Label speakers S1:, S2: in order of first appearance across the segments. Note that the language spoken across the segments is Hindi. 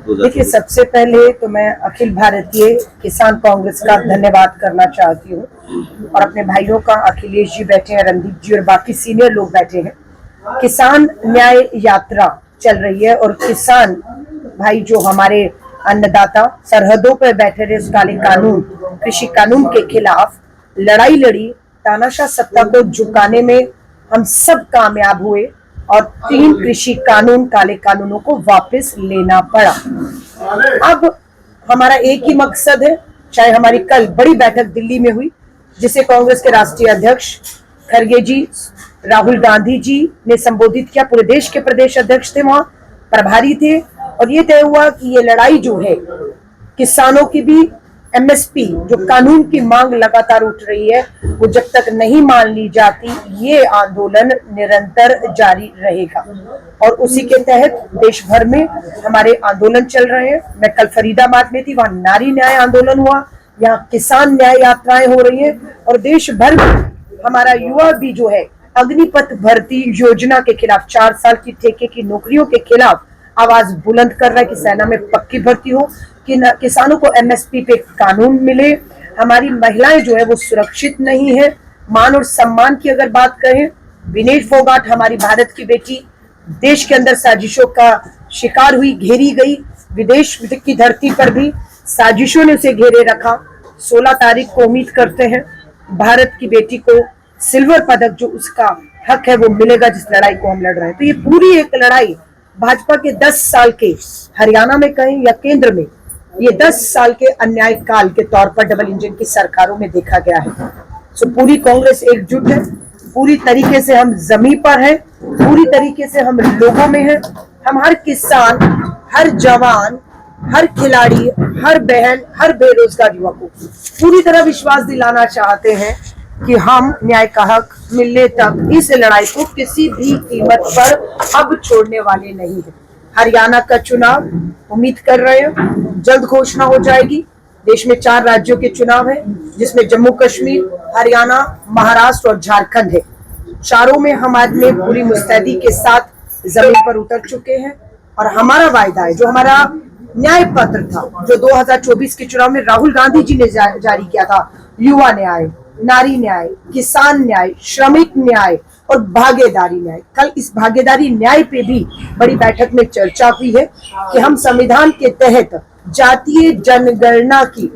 S1: देखिए, सबसे पहले तो मैं अखिल भारतीय किसान कांग्रेस का धन्यवाद करना चाहती हूँ और अपने भाइयों का, अखिलेश जी बैठे हैं, रणदीप जी और बाकी सीनियर लोग बैठे हैं। किसान न्याय यात्रा चल रही है और किसान भाई जो हमारे अन्नदाता सरहदों पर बैठे रहे, उस काले कानून, कृषि कानून के खिलाफ लड़ाई लड़ी, तानाशाह सत्ता को झुकाने में हम सब कामयाब हुए और 3 कृषि कानून, काले कानूनों को वापस लेना पड़ा। अब हमारा एक ही मकसद है, चाहे हमारी कल बड़ी बैठक दिल्ली में हुई जिसे कांग्रेस के राष्ट्रीय अध्यक्ष खड़गे जी, राहुल गांधी जी ने संबोधित किया, पूरे देश के प्रदेश अध्यक्ष थे, वहां प्रभारी थे, और ये तय हुआ कि ये लड़ाई जो है किसानों की भी, एमएसपी जो कानून की मांग लगातार उठ रही है, वो जब तक नहीं मान ली जाती, ये आंदोलन निरंतर जारी रहेगा। और उसी के तहत देश भर में हमारे आंदोलन चल रहे हैं। मैं कल फरीदाबाद में थी, वहां नारी न्याय आंदोलन हुआ, यहाँ किसान न्याय यात्राएं हो रही हैं और देश भर में हमारा युवा भी जो है अग्निपथ भर्ती योजना के खिलाफ, 4 साल की ठेके की नौकरियों के खिलाफ आवाज बुलंद कर रहा है कि सेना में पक्की भर्ती हो, कि किसानों को एमएसपी पे कानून मिले, हमारी महिलाएं जो है वो सुरक्षित नहीं है। मान और सम्मान की अगर बात करें, विनेश फोगाट हमारी भारत की बेटी देश के अंदर साजिशों का शिकार हुई, घेरी गई, विदेश की धरती पर भी साजिशों ने उसे घेरे रखा। 16 तारीख को उम्मीद करते हैं भारत की बेटी को सिल्वर पदक जो उसका हक है वो मिलेगा, जिस लड़ाई को हम लड़ रहे हैं। तो ये पूरी एक लड़ाई भाजपा के 10 साल के, हरियाणा में कहें या केंद्र में, ये 10 साल के अन्याय काल के तौर पर डबल इंजन की सरकारों में देखा गया है। सो पूरी कांग्रेस एकजुट है, पूरी तरीके से हम जमीन पर हैं, पूरी तरीके से हम लोगों में हैं। हम हर किसान, हर जवान, हर खिलाड़ी, हर बहन, हर बेरोजगार युवा को पूरी तरह विश्वास दिलाना चाहते हैं कि हम न्याय का हक मिलने तक इस लड़ाई को किसी भी कीमत पर अब छोड़ने वाले नहीं है। हरियाणा का चुनाव उम्मीद कर रहे हैं जल्द घोषणा हो जाएगी। देश में 4 राज्यों के चुनाव है, जिसमें जम्मू कश्मीर, हरियाणा, महाराष्ट्र और झारखंड है। चारों में हम आदमी पूरी मुस्तैदी के साथ जमीन पर उतर चुके हैं और हमारा वायदा है, जो हमारा न्याय पत्र था, जो 2024 के चुनाव में राहुल गांधी जी ने जारी किया था, युवा न्याय, नारी न्याय, किसान न्याय, श्रमिक न्याय और भागीदारी न्याय। कल इस भागीदारी न्याय पे भी बड़ी बैठक में चर्चा हुई है कि हम संविधान के तहत जातीय जनगणना की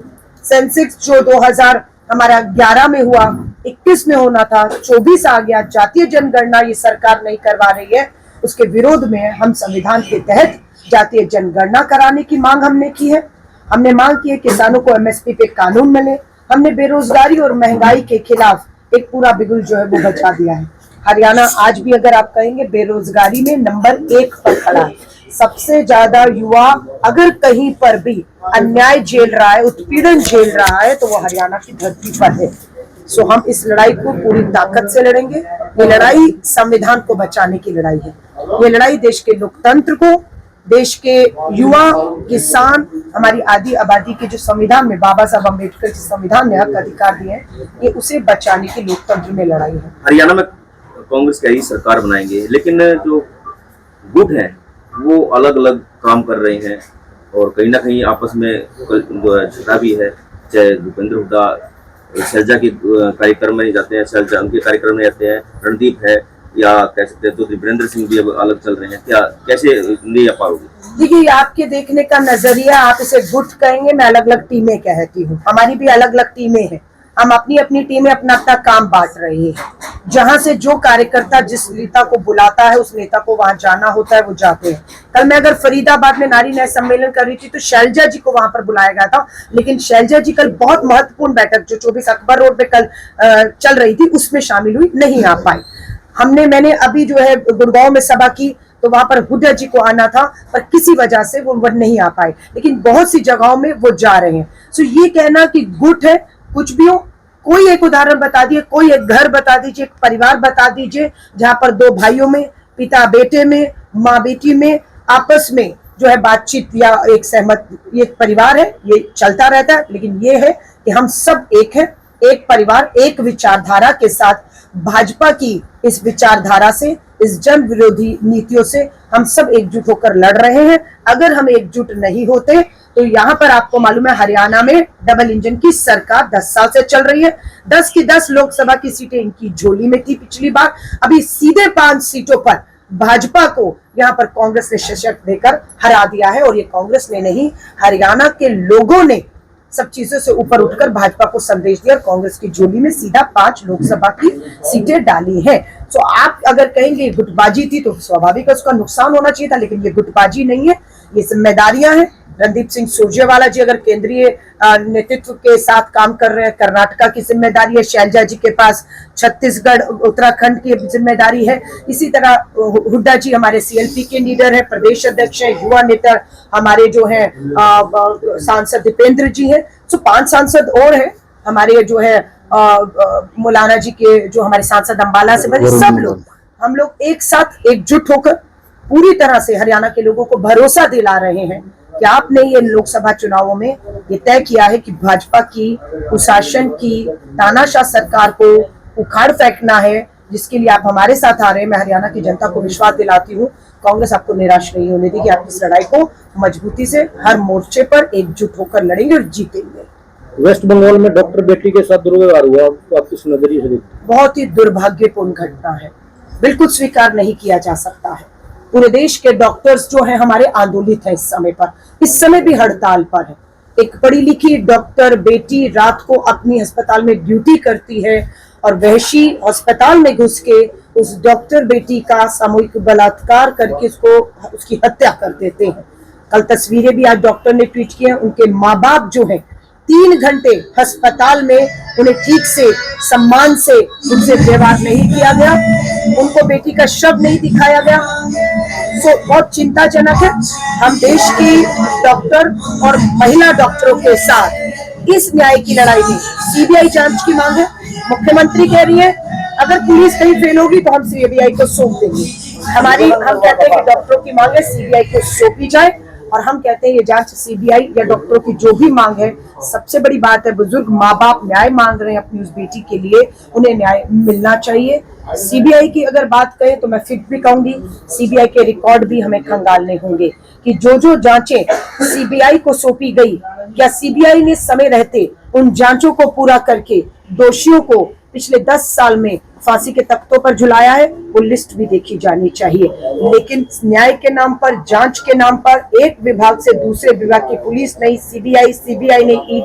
S1: सेंसेक्स जो 2011 में हुआ, 21 में होना था, 24 आ गया, जातीय जनगणना ये सरकार नहीं करवा रही है, उसके विरोध में हम संविधान के तहत जातीय जनगणना कराने की मांग हमने की है। हमने मांग की है किसानों को एमएसपी पे कानून मिले। हमने बेरोजगारी और महंगाई के खिलाफ एक पूरा बिगुल जो है वो बचा दिया है। हरियाणा आज भी अगर आप कहेंगे बेरोजगारी में नंबर 1 पर खड़ा है। सबसे ज्यादा युवा अगर कहीं पर भी अन्याय झेल रहा है, उत्पीड़न झेल रहा है, तो वो हरियाणा की धरती पर है। सो हम इस लड़ाई को पूरी ताकत से लड़ेंगे। ये लड़ाई संविधान को बचाने की लड़ाई है। ये लड़ाई देश के लोकतंत्र को, देश के युवा, किसान, हमारी आदि आबादी के जो संविधान में बाबा साहब अम्बेडकर के संविधान में हक अधिकार दिए हैं, ये उसे बचाने की लोकतंत्र में लड़ाई है।
S2: हरियाणा में कांग्रेस की सरकार बनाएंगे, लेकिन जो गुट है वो अलग अलग काम कर रहे हैं और कहीं ना कहीं आपस में जो है झगड़ा भी है। चाहे भूपेंद्र हुड्डा शैलजा के कार्यक्रम में जाते हैं, शैलजा उनके कार्यक्रम में जाते हैं, रणदीप है या कह सकते हैं तो वीरेंद्र सिंह भी अब अलग चल रहे हैं। क्या कैसे नहीं आ पाओगे?
S1: देखिए, आपके देखने का नजरिया, आप इसे गुट कहेंगे, मैं अलग अलग टीमें कहती हूँ। हमारी भी अलग अलग टीमें हैं, हम अपनी अपनी टीमें अपना अपना काम बांट रहे हैं। जहां से जो कार्यकर्ता जिस नेता को बुलाता है, उस नेता को वहां जाना होता है, वो जाते हैं। कल मैं अगर फरीदाबाद में नारी न्याय सम्मेलन कर रही थी तो शैलजा जी को वहां पर बुलाया गया था, लेकिन शैलजा जी कल बहुत महत्वपूर्ण बैठक जो 24 अकबर रोड पे कल चल रही थी उसमें शामिल हुई, नहीं आ पाई। मैंने अभी जो है गुड़गांव में सभा की तो वहां पर हुड्डा जी को आना था, पर किसी वजह से वो नहीं आ पाए, लेकिन बहुत सी जगहों में वो जा रहे हैं। सो ये कहना कि गुट है, कुछ भी हो, कोई एक उदाहरण बता दिए, कोई एक घर बता दीजिए, एक परिवार बता दीजिए जहां पर 2 भाइयों में, पिता बेटे में, माँ बेटी में आपस में जो है बातचीत या एक सहमत, ये परिवार है, ये चलता रहता है। लेकिन ये है कि हम सब एक हैं, एक परिवार, एक विचारधारा के साथ। भाजपा की इस विचारधारा से इस जन विरोधी नीतियों से हम सब एकजुट होकर लड़ रहे हैं। अगर हम एकजुट नहीं होते तो यहाँ पर आपको मालूम है हरियाणा में डबल इंजन की सरकार 10 साल से चल रही है। 10 की 10 लोकसभा की सीटें इनकी झोली में थी पिछली बार। अभी सीधे 5 सीटों पर भाजपा को यहाँ पर कांग्रेस ने सशक्त देकर हरा दिया है। और ये कांग्रेस ने नहीं, हरियाणा के लोगों ने सब चीजों से ऊपर उठकर भाजपा को संदेश दिया और कांग्रेस की झोली में सीधा 5 लोकसभा की सीटें डाली हैं। तो आप अगर कहेंगे गुटबाजी थी तो स्वाभाविक है उसका नुकसान होना चाहिए था, लेकिन ये गुटबाजी नहीं है, ये जिम्मेदारियां हैं। रणदीप सिंह सुरजेवाला जी अगर केंद्रीय नेतृत्व के साथ काम कर रहे हैं, कर्नाटका की जिम्मेदारी है। शैलजा जी के पास छत्तीसगढ़ उत्तराखंड की जिम्मेदारी है। इसी तरह हुड्डा जी हमारे सीएलपी के लीडर है, प्रदेश अध्यक्ष है। युवा नेता हमारे जो है सांसद दीपेंद्र जी हैं। तो 5 सांसद और हैं हमारे जो है मौलाना जी के, जो हमारे सांसद अंबाला से बने, सब लोग हम लोग एक साथ एकजुट होकर पूरी तरह से हरियाणा के लोगों को भरोसा दिला रहे हैं कि आपने ये लोकसभा चुनावों में ये तय किया है कि भाजपा की कुशासन की तानाशाह सरकार को उखाड़ फेंकना है, जिसके लिए आप हमारे साथ आ रहे हैं। मैं हरियाणा की जनता को विश्वास दिलाती हूँ, कांग्रेस आपको निराश नहीं होने देगी। आप इस लड़ाई को मजबूती से हर मोर्चे पर एकजुट होकर लड़ेंगे और जीतेंगे।
S3: वेस्ट बंगाल में डॉक्टर बेटी के साथ दुर्व्यवहार हुआ, तो आप किस नजरिए से देखते हैं?
S1: बहुत ही दुर्भाग्यपूर्ण घटना है, बिल्कुल स्वीकार नहीं किया जा सकता है। पूरे देश के डॉक्टर्स जो हैं हमारे आंदोलित हैं इस समय पर, इस समय भी हड़ताल पर है। एक पढ़ी लिखी डॉक्टर बेटी रात को अपनी अस्पताल में ड्यूटी करती है और वहशी अस्पताल में घुस के उस डॉक्टर बेटी का सामूहिक बलात्कार करके उसकी हत्या कर देते हैं। कल तस्वीरें भी आज डॉक्टर ने ट्वीट की हैं। उनके माँ बाप जो हैं 3 घंटे अस्पताल में उन्हें ठीक से सम्मान से उनसे व्यवहार नहीं किया गया, उनको बेटी का शव नहीं दिखाया गया। सो बहुत चिंताजनक है। हम देश की डॉक्टर और महिला डॉक्टरों के साथ इस न्याय की लड़ाई में सीबीआई जांच की मांग है। मुख्यमंत्री कह रही है अगर पुलिस नहीं फेल होगी तो हम सीबीआई को सौंप देंगे। हम कहते हैं कि डॉक्टरों की मांग है सीबीआई को सौंपी जाए, और हम कहते हैं ये जांच सीबीआई या डॉक्टरों की जो भी मांग है, सबसे बड़ी बात है बुजुर्ग माँ बाप न्याय मांग रहे हैं अपनी उस बेटी के लिए, उन्हें न्याय मिलना चाहिए। सीबीआई की अगर बात करें तो मैं फिर भी कहूंगी सीबीआई के रिकॉर्ड भी हमें खंगालने होंगे कि जो जांचें सीबीआई को सौंपी गई, क्या सीबीआई ने समय रहते उन जांचों को पूरा करके दोषियों को पिछले 10 साल में फांसी के तख्तों पर झुलाया है, वो लिस्ट भी देखी जानी चाहिए। लेकिन न्याय के नाम पर, जांच के नाम पर एक विभाग से दूसरे विभाग की पुलिस नहीं, सीबीआई नहीं,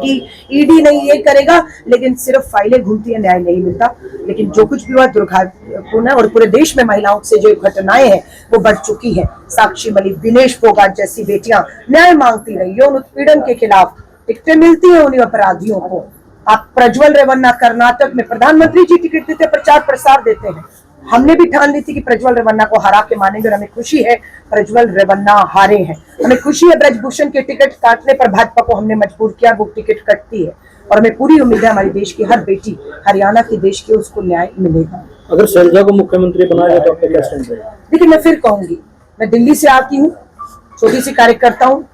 S1: ईडी नहीं ये करेगा, लेकिन सिर्फ फाइलें घूमती है, न्याय नहीं मिलता। लेकिन जो कुछ भी हुआ दुर्भाग्यपूर्ण है और पूरे देश में महिलाओं से जो घटनाएं हैं वो बढ़ चुकी है। साक्षी मलिक, दिनेश फोगाट जैसी बेटियां न्याय मांगती रही, यौन उत्पीड़न के खिलाफ टिकटें मिलती है उन्हीं अपराधियों को। आप प्रज्वल रेवन्ना कर्नाटक में प्रधानमंत्री जी टिकट देते, प्रचार प्रसार देते हैं। हमने भी ठान ली थी कि प्रज्वल रेवन्ना को हरा के मानेंगे और हमें खुशी है प्रज्वल रेवन्ना हारे हैं। हमें खुशी है ब्रजभूषण के टिकट काटने पर भाजपा को हमने मजबूर किया, वो टिकट कटती है और हमें पूरी उम्मीद है हमारे देश की हर बेटी, हरियाणा की देश की, उसको न्याय मिलेगा।
S3: अगर शैलजा को मुख्यमंत्री बनाया तो आपका क्या स्टैंड है?
S1: देखिए मैं फिर कहूंगी, मैं दिल्ली से आती हूँ, छोटी सी कार्यकर्ता हूँ,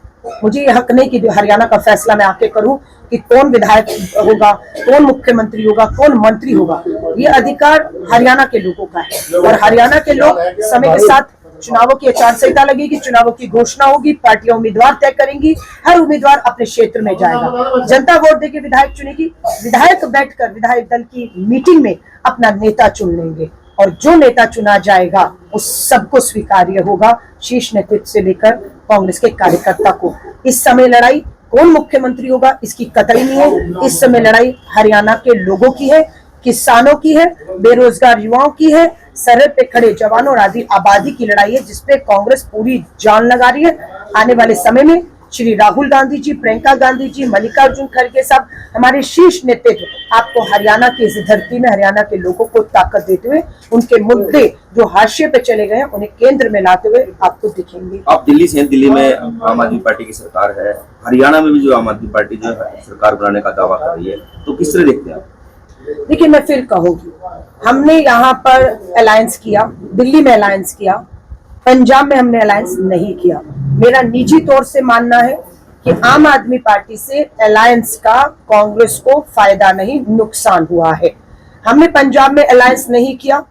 S1: मुझे ये हक नहीं कि हरियाणा का फैसला मैं आके करूं कि कौन विधायक होगा, कौन मुख्यमंत्री होगा, कौन मंत्री होगा। ये अधिकार हरियाणा के लोगों का है और हरियाणा के लोग समय के साथ चुनावों की आचार संहिता लगेगी, चुनावों की घोषणा होगी, पार्टियां उम्मीदवार तय करेंगी, हर उम्मीदवार अपने क्षेत्र में जाएगा, जनता वोट देके विधायक चुनेगी, विधायक बैठकर विधायक दल की मीटिंग में अपना नेता चुन लेंगे और जो नेता चुना जाएगा वो सबको स्वीकार्य होगा, शीर्ष नेतृत्व से लेकर कांग्रेस के कार्यकर्ता को। इस समय लड़ाई कौन मुख्यमंत्री होगा इसकी कतई नहीं है। इस समय लड़ाई हरियाणा के लोगों की है, किसानों की है, बेरोजगार युवाओं की है, सरहद पे खड़े जवानों और आदि आबादी की लड़ाई है, जिसपे कांग्रेस पूरी जान लगा रही है। आने वाले समय में श्री राहुल गांधी जी, प्रियंका गांधी जी, मल्लिकार्जुन खड़गे साहब, हमारे शीर्ष नेतृत्व आपको हरियाणा की इस धरती में हरियाणा के लोगों को ताकत देते हुए, उनके मुद्दे जो हाशिए पे चले गए हैं उन्हें केंद्र में लाते हुए आपको दिखेंगे।
S2: आप दिल्ली से हैं, दिल्ली में आम आदमी पार्टी की सरकार है, हरियाणा में भी जो आम आदमी पार्टी जो है सरकार बनाने का दावा कर रही है, तो किस तरह देखते हैं आप?
S1: देखिए मैं फिर कहूंगी, हमने यहाँ पर अलायंस किया, दिल्ली में अलायंस किया, पंजाब में हमने अलायंस नहीं किया। मेरा निजी तौर से मानना है कि आम आदमी पार्टी से अलायंस का कांग्रेस को फायदा नहीं नुकसान हुआ है। हमने पंजाब में अलायंस नहीं किया,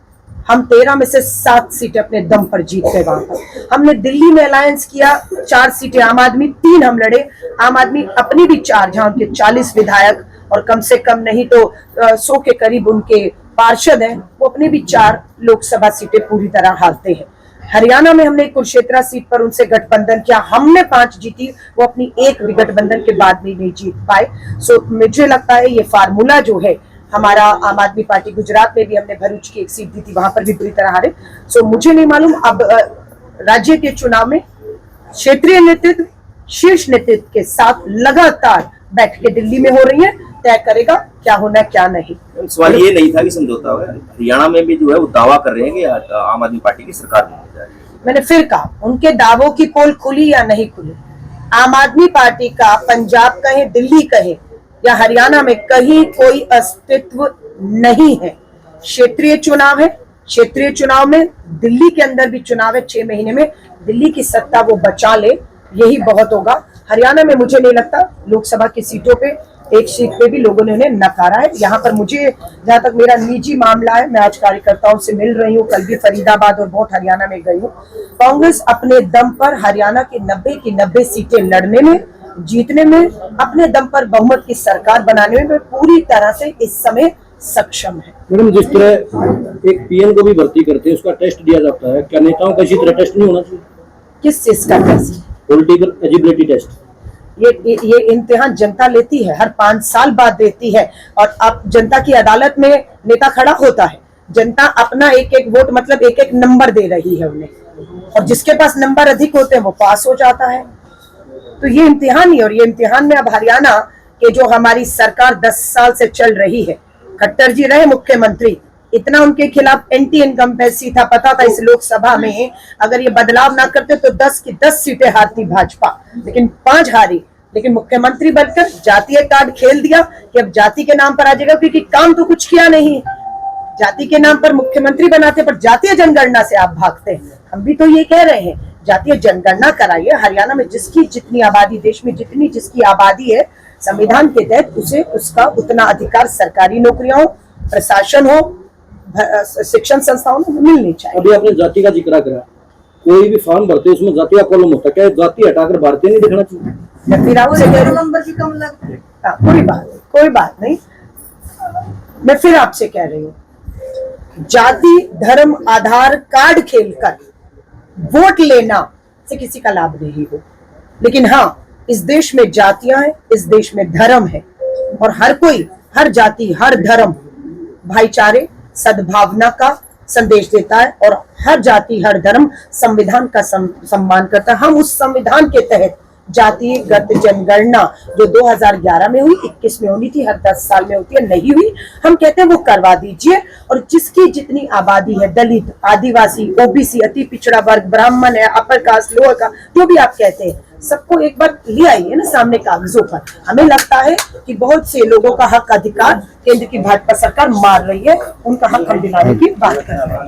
S1: हम 13 में से 7 सीटें अपने दम पर जीत गए वहां पर। हमने दिल्ली में अलायंस किया, 4 सीटें आम आदमी, 3 हम लड़े। आम आदमी अपनी भी 4, जहां उनके 40 विधायक और कम से कम नहीं तो 100 के करीब उनके पार्षद हैं, वो अपनी भी 4 लोकसभा सीटें पूरी तरह हारते हैं। हरियाणा में हमने कुरुक्षेत्र सीट पर उनसे गठबंधन किया, हमने 5 जीती, वो अपनी एक भी गठबंधन के बाद भी नहीं जीत पाए। सो मुझे लगता है ये फार्मूला जो है हमारा, आम आदमी पार्टी गुजरात में भी हमने भरूच की एक सीट दी थी, वहां पर भी बुरी तरह हारे। सो मुझे नहीं मालूम अब राज्य के चुनाव में क्षेत्रीय नेतृत्व शीर्ष नेतृत्व के साथ लगातार बैठकें दिल्ली में हो रही है, तय करेगा क्या होना क्या नहीं।
S2: सवाल ये नहीं था कि समझौता हुआ, हरियाणा में भी जो है वो दावा कर रहे हैं कि आम आदमी पार्टी की सरकार बनने जा रही है।
S1: मैंने फिर कहा, उनके दावों की पोल खुली या नहीं खुली, आम आदमी पार्टी का पंजाब कहे, दिल्ली कहे या हरियाणा में कहीं कोई अस्तित्व नहीं है। क्षेत्रीय चुनाव है, क्षेत्रीय चुनाव में दिल्ली के अंदर भी चुनाव है, 6 महीने में दिल्ली की सत्ता वो बचा ले, यही बहुत होगा। हरियाणा में मुझे नहीं लगता, लोकसभा की सीटों पे एक सीट पे भी लोगों ने उन्हें नकारा है। यहाँ पर मुझे, जहां तक मेरा निजी मामला है, मैं आज कार्यकर्ताओं से मिल रही हूँ, कल भी फरीदाबाद और बहुत हरियाणा में गई हूँ। कांग्रेस अपने दम पर हरियाणा की 90 की 90 सीटें लड़ने में, जीतने में, अपने दम पर बहुमत की सरकार बनाने में पूरी तरह से इस समय सक्षम है।
S3: मैडम, जिस तरह एक पीएम को भी भर्ती करते हैं, उसका टेस्ट दिया जाता है, क्या नेताओं का इसी तरह टेस्ट नहीं होना चाहिए?
S1: किस चीज का टेस्ट?
S3: Political eligibility test.
S1: ये इम्तिहान जनता लेती है, हर 5 साल बाद देती है। और अब जनता की अदालत में नेता खड़ा होता है, जनता अपना एक एक वोट मतलब एक एक नंबर दे रही है उन्हें, और जिसके पास नंबर अधिक होते हैं वो पास हो जाता है। तो ये इम्तिहान ही, और ये इम्तिहान में अब हरियाणा के जो हमारी सरकार 10 साल से चल रही है, खट्टर जी रहे मुख्यमंत्री, इतना उनके खिलाफ एंटी इनकम्बेंसी था, पता था इस लोकसभा में अगर ये बदलाव ना करते तो 10 की 10 सीटें हारती भाजपा, लेकिन 5 हारी। लेकिन मुख्यमंत्री बनकर जातीय कार्ड खेल दिया कि अब जाति के नाम पर आ जाएगा, क्योंकि काम तो कुछ किया नहीं, जाति के नाम पर मुख्यमंत्री बनाते पर जातीय जनगणना से आप भागते हैं। हम भी तो ये कह रहे हैं, जातीय जनगणना कराइए। हरियाणा में जिसकी जितनी आबादी, देश में जितनी जिसकी आबादी है, संविधान के तहत उसे उसका उतना अधिकार सरकारी नौकरियां हो, प्रशासन हो, शिक्षण संस्थाओं में मिलनी चाहिए।
S3: अभी आपने जाति का जिक्र करा, कोई भी फॉर्म भरते उसमें जाति का कॉलम होता है, क्या जाति हटाकर भारतीय नहीं दिखना चाहिए?
S1: फिर आपसे नंबर भी कम लगते, कोई बात नहीं। मैं फिर आपसे कह रही हूँ, जाति धर्म आधार कार्ड खेलकर वोट लेना से किसी का लाभ नहीं हो। लेकिन हाँ, इस देश में जातियां हैं, इस देश में धर्म है, और हर कोई, हर जाति, हर धर्म भाईचारे, सद्भावना का संदेश देता है, और हर जाति, हर धर्म संविधान का सम्मान करता है। हम उस संविधान के तहत जातिगत जनगणना जो 2011 में हुई, 21 में होनी थी, हर 10 साल में होती है, नहीं हुई, हम कहते हैं वो करवा दीजिए। और जिसकी जितनी आबादी है, दलित, आदिवासी, ओबीसी, अति पिछड़ा वर्ग, ब्राह्मण है, अपर कास्ट, लोअर कास्ट, जो भी आप कहते हैं, सबको एक बार ले आइए ना सामने कागजों पर। हमें लगता है कि बहुत से लोगों का हक अधिकार केंद्र की भाजपा सरकार मार रही है, उनका हक हम दिलाने की बात कर रहे हैं।